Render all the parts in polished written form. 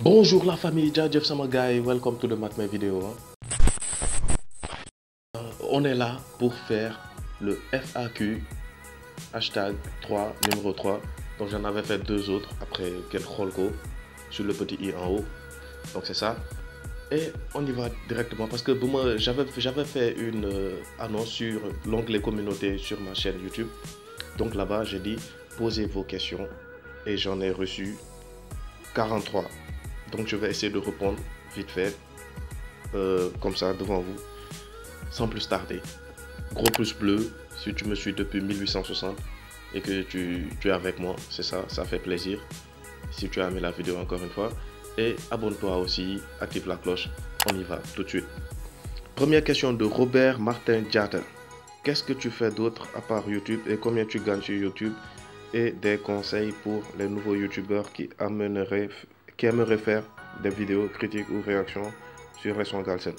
Bonjour la famille, jaajëf sama gars yi, welcome to the Mat My Video. On est là pour faire le FAQ hashtag 3 numéro 3. Donc j'en avais fait deux autres après quel Holko sur le petit i en haut. Donc c'est ça. Et on y va directement parce que j'avais fait une annonce sur l'onglet communauté sur ma chaîne YouTube. Donc là-bas j'ai dit posez vos questions et j'en ai reçu 43. Donc je vais essayer de répondre vite fait, comme ça devant vous, sans plus tarder. Gros pouce bleu si tu me suis depuis 1860 et que tu es avec moi, c'est ça, ça fait plaisir. Si tu as aimé la vidéo encore une fois. Et abonne-toi aussi, active la cloche, on y va tout de suite. Première question de Robert Martin Diata. Qu'est-ce que tu fais d'autre à part YouTube et combien tu gagnes sur YouTube? Et des conseils pour les nouveaux youtubeurs qui aimeraient faire des vidéos critiques ou réactions sur Restons Galsen.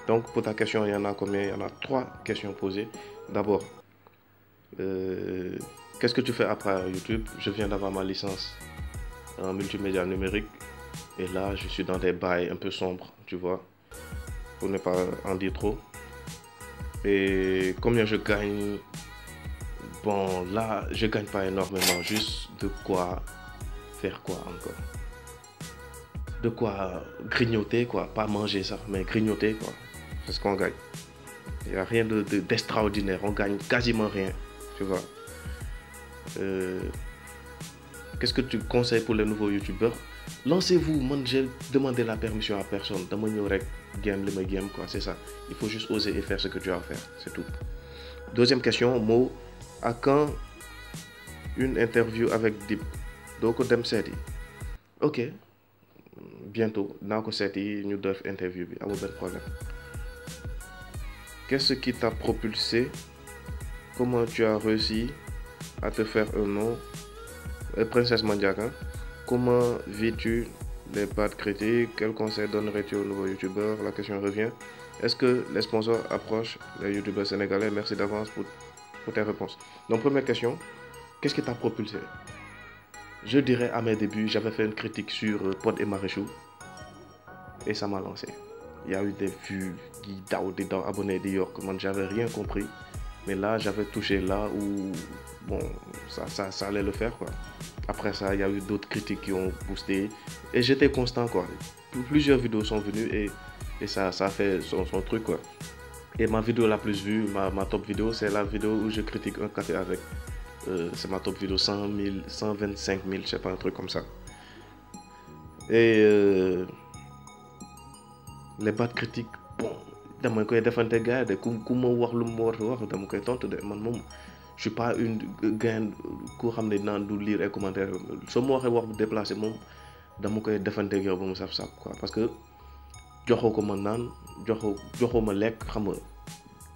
Donc pour ta question, il y en a combien? Il y en a 3 questions posées. D'abord, qu'est-ce que tu fais après YouTube? Je viens d'avoir ma licence en multimédia numérique et là je suis dans des bails un peu sombres, tu vois, pour ne pas en dire trop. Et combien je gagne? Bon, là je gagne pas énormément, juste de quoi faire quoi encore, de quoi grignoter quoi, pas manger ça, mais grignoter quoi, c'est ce qu'on gagne. Il n'y a rien d'extraordinaire, on gagne quasiment rien, tu vois. Qu'est-ce que tu conseilles pour les nouveaux youtubeurs? Lancez-vous, moi j'ai demandé la permission à personne, dama ñëw rek game li ma game quoi, c'est ça. Il faut juste oser et faire ce que tu as à faire, c'est tout. Deuxième question, Mo, à quand une interview avec Dip? doo ko dem seeti? Ok, bientôt naa ko seeti ñu def interview bi, amul benn problème. Qu'est-ce qui t'a propulsé? Comment tu as réussi à te faire un nom? Princesse Mandiaka, comment vis-tu les bad critiques? Quel conseil donnerais-tu aux nouveaux youtubeurs? La question revient. Est-ce que les sponsors approchent les youtubeurs sénégalais? Merci d'avance pour tes réponses. Donc première question, qu'est-ce qui t'a propulsé? Je dirais à mes débuts, j'avais fait une critique sur Pod et Marichou et ça m'a lancé. Il y a eu des vues, des abonnés de York, moi j'avais rien compris. Mais là, j'avais touché là où bon, ça allait le faire quoi. Après ça, il y a eu d'autres critiques qui ont boosté et j'étais constant quoi. Plusieurs vidéos sont venues et ça a fait son truc quoi. Et ma vidéo la plus vue, ma top vidéo, c'est la vidéo où je critique un café avec. C'est ma top vidéo, 100 000, 125 000, je sais pas, un truc comme ça. Et les bad critiques, bon, dama koy defante gars de ku ma wax lu ma war wax dama koy tontu de man moom je suis pas une gain koo xam ne naan du lire ay commentaires soo ma waxee wax bu déplacé moom dama koy defante ak yow ba mu saf-saf quoi parce que joxoo ko ma naan joxoo ma lekk xam nga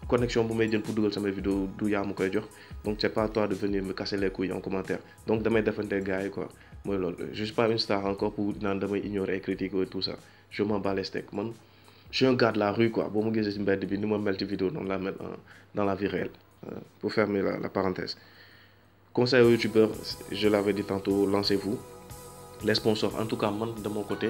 connexion bu may jël pour dugal samay vidéo du yaa ma koy jox donc c'est pas à toi de venir me casser les couilles en commentaire donc damay defante gars yi quoi mooy loolu je suis pas une star encore pour naan damay ignorer ay critiques et tout ça je m'en bats les steaks man. Je suis un gars de la rue quoi. Bon, moi j'ai une belle vidéo, nous mel vidéo dans la vie réelle. Pour fermer la parenthèse. Conseil aux youtubeurs, je l'avais dit tantôt, lancez-vous. Les sponsors, en tout cas moi de mon côté,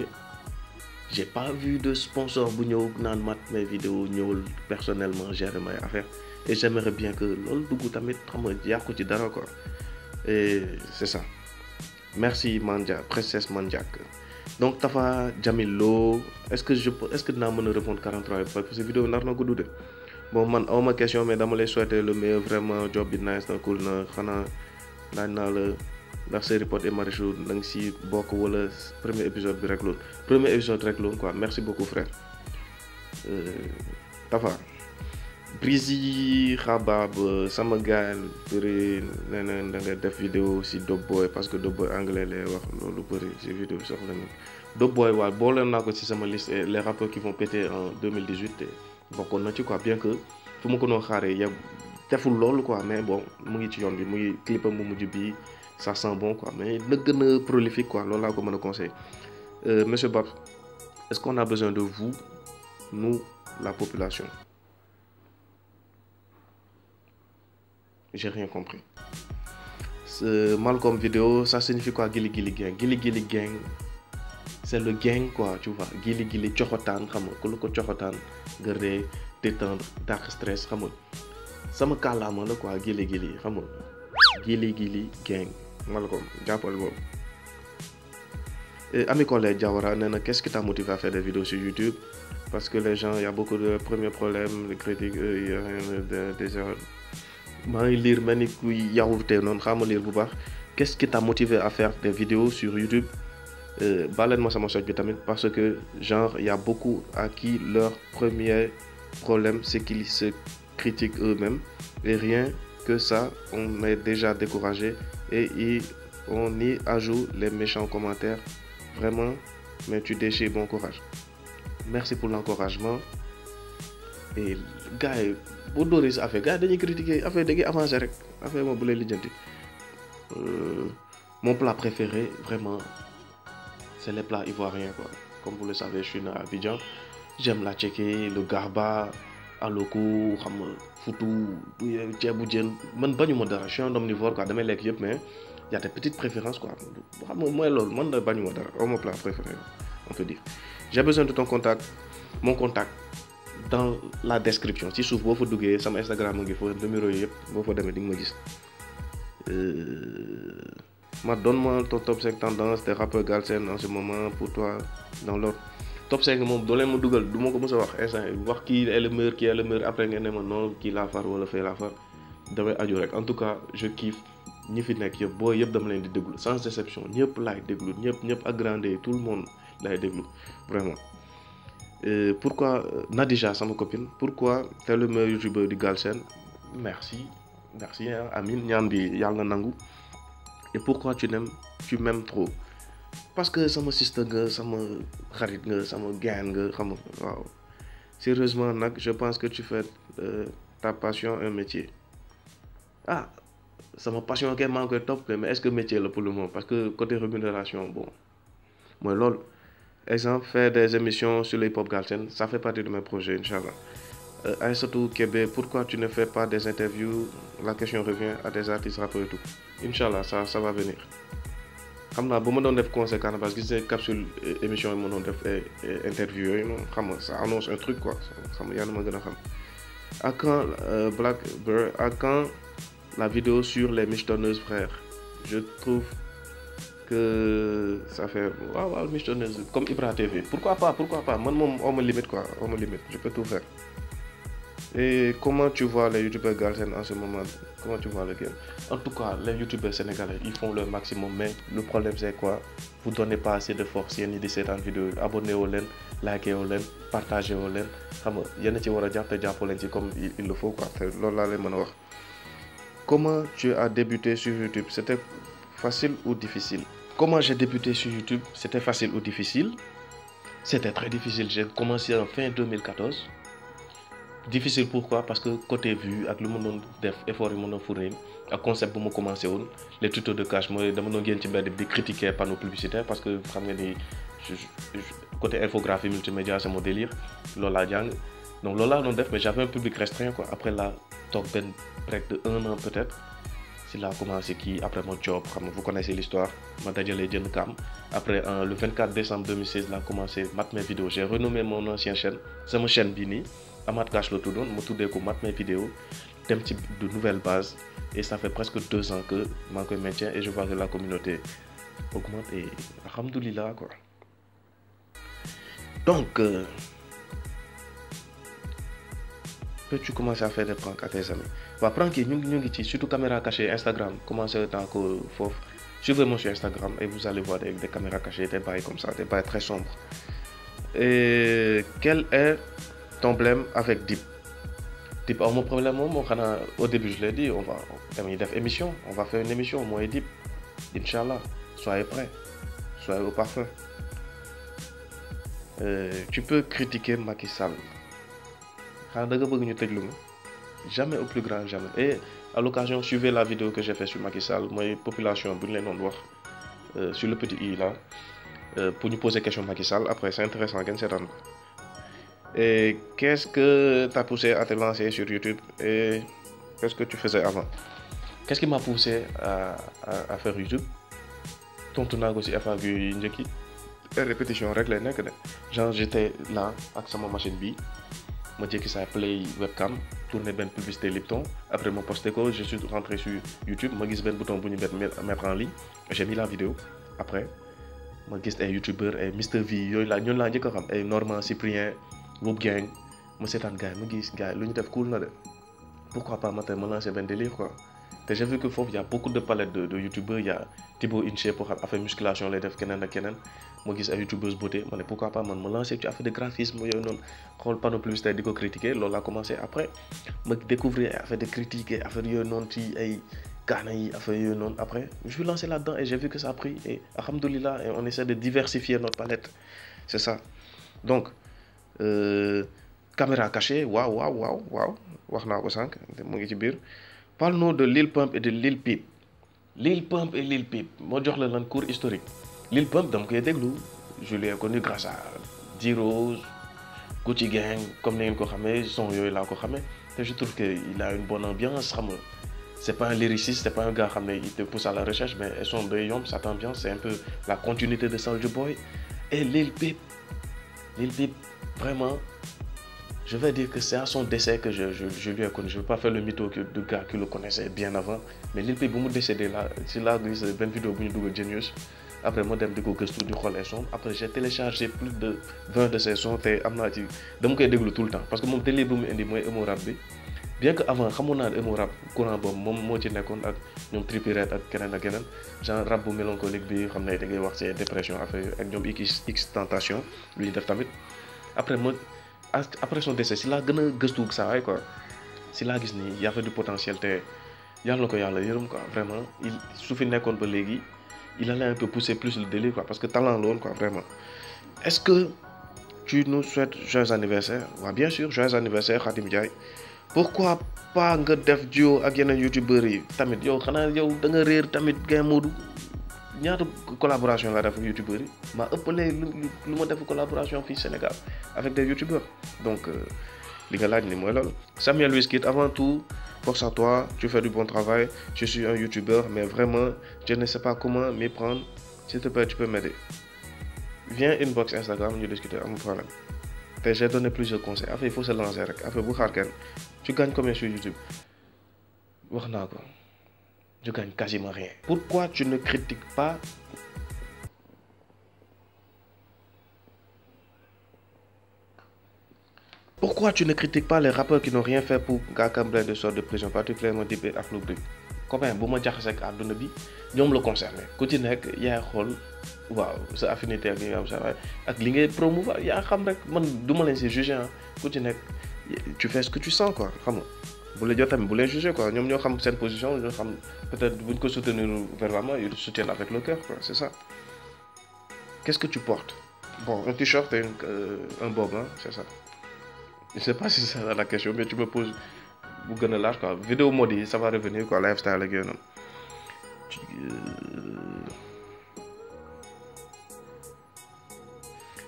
j'ai pas vu de sponsor bu ñëw naan mat mes vidéos ñëwul personnellement gérer mes affaires et j'aimerais bien que loolu dugg tamit xam nga yàqu ci dara quoi. Et c'est ça. Merci Mandia, Princesse Mandiak. Donc Tafa Jamil Lo, est-ce que dinaa mën a répondre 43 parce que vidéo nar na gudd de bon man awma question mais dama lay souhaiter le meilleur vraiment job bi nice na cool na xanaa laaj naa la ndax série Pod et Marichou da nga si bokk wala premier épisode bi rek loolu premier épisode rek loolu quoi merci beaucoup frère. Tafa Brizy Xabab sama gars bëri nee na da nga def vidéo si Dope Boy parce que Dope Boy anglais lay wax loolu bëri si vidéo bi soxla na Dope Boy waaw boole naa ko ci sama liste les rappeurs qui vont péter en 2018 bokkoon na ci quoi bien que fu ma ko noo xaaree yab deful loolu quoi mais bon mu ngi ci yoon bi mu ngi clipam bu mujj bi ça sent bon quoi mais na gën a prolifique quoi loolu laa ko mën a conseiller. Monsieur Bab, est-ce qu'on a besoin de vous, nous, la population? J'ai rien compris. Malcolm vidéo, ça signifie quoi Gilly Gilly Gang? Gilly Gilly Gang, c'est le gang quoi, tu vois. Gili gili coxotaan xam nga ku la ko coxotaan nga ree détendre dàq stress xam nga sama kàllaama la quoi gili gili xam nga gili gili gang malcolm jàppal boobu. Ami collègue Diawara nee na qu'est-ce qui t'a motivé à faire des vidéos sur YouTube? Parce que les gens, il y a beaucoup de premiers problèmes, de critiques, il y a des erreurs. maa ngi lire mel ni kuy yawute noonu xaama lire bu baax. Qu'est-ce qui t'a motivé à faire des vidéos sur YouTube? Baleen ma sama soj bi tamit parce que genre il y a beaucoup à qui leur premier problème c'est qu'ils se critiquent eux-mêmes et rien que ça on est déjà découragé et on y ajoute les méchants commentaires. Vraiment, mais tu déchires, bon courage. Merci pour l'encouragement. Et gars yi boo dóoree sa affaire gars yi dañuy critiquer affaire da ngay avancer rek affaire moom bu lay lijjanti. Mon plat préféré vraiment c'est les plats ivoiriens quoi. Comme vous le savez, je suis né à Abidjan. J'aime la tchéké, le garba, aloko, xam nga futu, ceebu jën. Man bañu ma dara, je suis un omnivore quoi, damay lekk yëpp mais il y a des petites préférences quoi. Xam nga mooy loolu man da bañu ma dara, mon plat préféré on peut dire. J'ai besoin de ton contact, mon contact dans la description. Si suuf boo fa duggee sama Instagram ngi fa numéro yi yëpp boo fa demee di nga ma gis. Donne-moi ton top 5 tendances des rappeurs Galsen en ce moment pour toi dans l'ordre. Top 5 moom doo leen ma dugal du ma ko mës a wax instant wax kii est le meilleur kii est le meilleur après ngeen ne ma non kii laa far wala fee laa far damay aju rek en tout cas je kiffe ñi fi nekk yëpp boo yëpp dama leen di déglu sans déception ñëpp laay déglu ñëpp agrandé tout le monde laay déglu vraiment. Pourquoi Nadija sama copine pourquoi t'es le meilleur youtubeur du Galsen? Merci hein, Amine ñaan bi yàlla na nangu. Et pourquoi tu m'aimes trop? Parce que sama sister nga sama xarit nga sama gain nga xam nga waaw. Sérieusement nag je pense que tu fais ta passion un métier. Ah sama passion kay maa ngi koy topp mais est-ce que métier la pour le moment parce que côté rémunération bon mooy loolu. Exemple, faire des émissions sur les hip-hop Galsen, ça fait partie de mes projets, Inch'Allah. Aïssatou Kébé, pourquoi tu ne fais pas des interviews? La question revient à des artistes rappeurs et tout. Inch'Allah, ça va venir. Xam naa bu ma doon def concert Canabasse gis nga capsule émission yi ma doon def interview yooyu noonu xam nga ça annonce un truc quoi xam nga yaa ma gën a xam. À quand Black Bear, à quand la vidéo sur les michetonneuses frères? Je trouve que ça fait waaw michetonneuses comme Ibra TV pourquoi pas man moom on me limite quoi on me limite je peux tout faire. Et comment tu vois les youtubeurs Galsen en ce moment? Comment tu vois le game? En tout cas les youtubeurs sénégalais ils font leur maximum mais le problème c'est quoi? Vous donnez pas assez de force yéen ñi di seetaan vidéo yi abonné woo leen liké woo leen partagé woo leen xam nga yéen a ci war a jàpp te jàppoo leen ci comme il le faut quoi loolu laa leen mën a wax. Comment tu as débuté sur YouTube? C'était facile ou difficile? Comment j'ai débuté sur YouTube? C'était facile ou difficile? C'était très difficile. J'ai commencé en fin 2014. Difficile pourquoi? Parce que côté vue ak lu ma doon def effort yi ma doon fournir ak concept bu ma commencé woon les tutos de cash mooy dama doon génn ci mbedd bi di critiquer panneau publicitaire parce que xam nga ni côté infographie multimédia c'est mon délire loolu laa jàng donc loolu laa doon def mais j'avais un public restreint quoi après la toog benn break de 1 an peut-être. Si laa commencé kii après mon job xam nga vous connaissez l'histoire ma dajalee jënd kam après le 24 décembre 2016 laa commencé mat mes vidéos j'ai renommé mon ancienne chaîne sama chaîne bii nii Amath Cash la tuddoon ma tuddee ko mat mes vidéos dem ci de nouvelles bases et ça fait presque 2 ans que maa ngi koy maintien et je vois que la communauté augmente et alhamdoulilah quoi. Donc peux-tu commencer à faire des pranks à tes amis? waaw prank yi ñu ngi ci surtout caméra cachée Instagram commencé tant que foofu suivez-moi sur Instagram et vous allez voir des caméras cachées des bails comme ça des bails très sombres. Et quel est ton problème avec Dip? Dip mon problème moom xanaa au début je l'ai dit on va dañuy def émission on va faire une émission moi et Dip Inch'Allah soyez prêts soyez au parfum. Tu peux critiquer Macky Sall xanaa da nga bëgg ñu tëjlu ma jamais au plus grand jamais et à l'occasion suivez la vidéo que j'ai fait sur Macky Sall mooy population bu ñu leen doon wax sur le petit i là pour ñu poser question Macky Sall après c'est intéressant ngeen seetaan ko. Et qu'est-ce que t'as poussé à te lancer sur YouTube et qu'est-ce que tu faisais avant? Qu'est-ce qui m'a poussé à faire YouTube? Tontu naa ko ci FAQ yi njëkk yi répétition rek lay nekk de genre j'étais là ak sama machine bi ma jékki saa play webcam tourner benn publicité Lipton après ma posté ko je suis rentré sur YouTube ma gis benn bouton bu ñu mettre en ligne j'ai mis la vidéo après ma gis ay youtubeurs ay Mr V yooyu laa ñun laa njëkk a xam ay Normand Cyprien Whoop Gang ma seetaan gars yi ma gis gars yi lu ñu def cool na de pourquoi pas ma tey ma lancer benn délire quoi te j'ai vu que foofu y a beaucoup de palettes de youtubeurs y a Thibaut InShape pour xam affaire musculation lay def keneen ak keneen ma gis ay youtubeuses beauté ma ne pourquoi pas man ma lancer ci affaire de graphisme yooyu noonu xool panneau publicitaire di ko critiquer loolu laa commencé après ma découvrir ay affaire de critique et affaire yooyu noonu ci ay gaana yi affaire yooyu noonu après je suis lancé là-dedans et j'ai vu que ça a pris et alhamdoulilah et on essaie de diversifier notre palette c'est ça donc caméra cachée waaw wax naa ko sànq mu ngi ci biir parle-nous de Lil Pump et de Lil Peep moo jox la lan cours historique Lil Pump dama koy déglu je l'ai connu grâce à D-Rose Gucci Gang comme ni ngeen ko xamee son yooyu laa ko xamee te je trouve que il a une bonne ambiance xam nga c'est pas un lyriciste c'est pas un gars xam ne il te pousse à la recherche mais son day yomb cette ambiance c'est un peu la continuité de Soulja Boy et Lil Peep vraiment je vais dire que c'est à son décès que je lui ai connu je veux pas faire le mytho du gars qui le connaissait bien avant mais Lil Peep bu mu décédé là si laa gis benn vidéo bu ñu dugal Genius après ma dem di ko gëstu di xool ay sons après j'ai téléchargé plus de 20 de ses sons te am naa ci dama koy déglu tout le temps parce que moom délire bu mu indi mooy emo rap bi bien que avant xamoon naa ne emo rap courant boobu moom moo ci nekkoon ak ñoom Trippie Redd ak keneen genre rap bu mélancolique bi xam ne da ngay wax ci dépression affaire ak ñoom X Tentation lu ñu def tamit après son décès si laa gën a gëstu saa waay quoi si laa gis ni y avait du potentiel te yàlla na ko yàlla yërëm quoi vraiment su fi nekkoon ba léegi il allait un peu pousser plus le délire quoi parce que talent la woon quoi vraiment. Est-ce que tu nous souhaites joyeux anniversaire waaw bien sûr joyeux anniversaire Khadim Ndiaye pourquoi pas nga def duo ak yeneen youtubeurs yi tamit yow xanaa yow da nga réer tamit Gaye Modou ñaata collaboration la def ak youtubeurs yi maa ëppalee lu ma def collaboration fii Sénégal avec des youtubeurs donc li nga laaj ni mooy loolu. Samuel Wiskit avant tout force à toi tu fais du bon travail je suis un youtubeur mais vraiment je ne sais pas comment m'y prendre s'il te plaît tu peux m'aider viens inbox Instagram ñu discuter amul problème te j'ai donné plusieurs conseils affaire il faut se lancer rek affaire bu xaar kenn tu gagnes combien sur YouTube wax naa ko. Je gagne quasiment rien. Pourquoi tu ne critiques pas les rappeurs qui n'ont rien fait pour Ngaaka Blindé sorte de prison particulièrement Dip et Akhlou Brick copain bu ma jaxase ak àdduna bi ñoom la concerné ku ci nekk yaay xool waaw sa affinité ak li nga am sa ak li ngay promouvoir yaa xam rek man du ma leen si juger ku ci nekk tu fais ce que tu sens quoi xam nga bu la jot tamit bu leen juger quoi ñoom ñoo xam seen position ñoo xam peut-être buñ ko soutenir verbalement ils soutiennent avec le cœur quoi c'est ça. Qu'est-ce que tu portes? Bon, un t-shirt et un bob hein, c'est ça. Je sais pas si c'est ça la question mais tu me poses bu gën a large quoi vidéo mode yi ça va revenir quoi lifestyle ak yooyu noonu.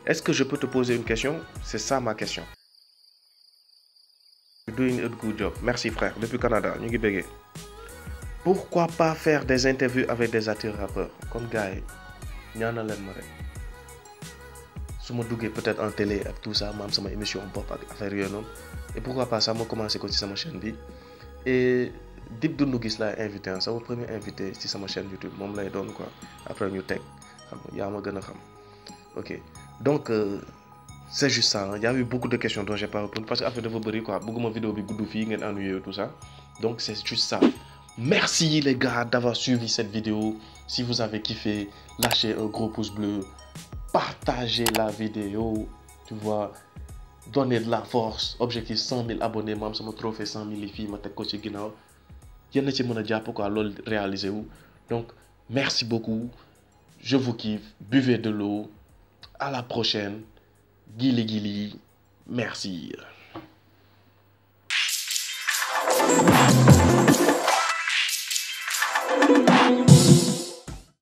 Est-ce que je peux te poser une question? C'est ça ma question. Doing a good job. Merci frère depuis Canada ñu ngi béggee. Pourquoi pas faire des interviews avec des artistes rappeurs comme gars yi ñaanal leen ma rek su ma duggee peut-être en télé ak tout ça ma am sama émission bopp ak affaire yooyu noonu et pourquoi pas ça ma commencé ko ci sama chaîne bi et Dip Doundou Guiss laay invité sama premier invité ci sama chaîne YouTube moom lay doon quoi après ñu teg xam nga yaa ma gën a xam ok donc c'est juste ça il y a eu beaucoup de questions dont j'ai pas répondu parce que affaire dafa bëri quoi bëgguma vidéo bi gudd fii ngeen ennuyé tout ça donc c'est juste ça. Merci les gars d'avoir suivi cette vidéo. Si vous avez kiffé, lâchez un gros pouce bleu, partagez la vidéo, tu vois, donnez de la force. Objectif 100 000 abonnés, moi je me trophée 100 000 filles, je suis ci ginnaaw. Yéen a ci mën a jàpp quoi loolu réaliser wu. Donc merci beaucoup. Je vous kiffe. Buvez de l'eau. À la prochaine. Gili gili. Merci.